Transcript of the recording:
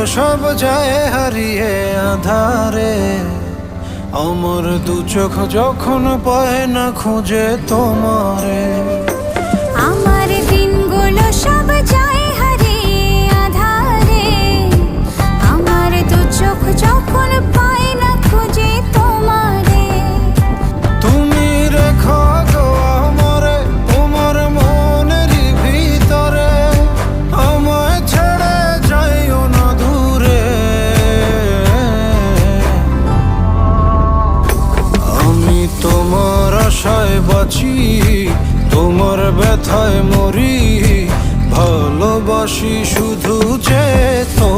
সব যায় হারিয়ে আধারে, আমার দু চোখ যখন পায় না খুঁজে তোমারে। আমার দিনগুলো সব যায় হারিয়ে আধারে, আমার দু চোখ যখন পায় না খুঁজে তোমারে। তুমি রেখো গো আমারে তোমার মনেরই ভিতরে, আমায় ছেড়ে যাইও না দূরে। আমি তোমার আশায় বাঁচি, তোমার ব্যথায় মরি, ভালোবাসি শুধু যে তো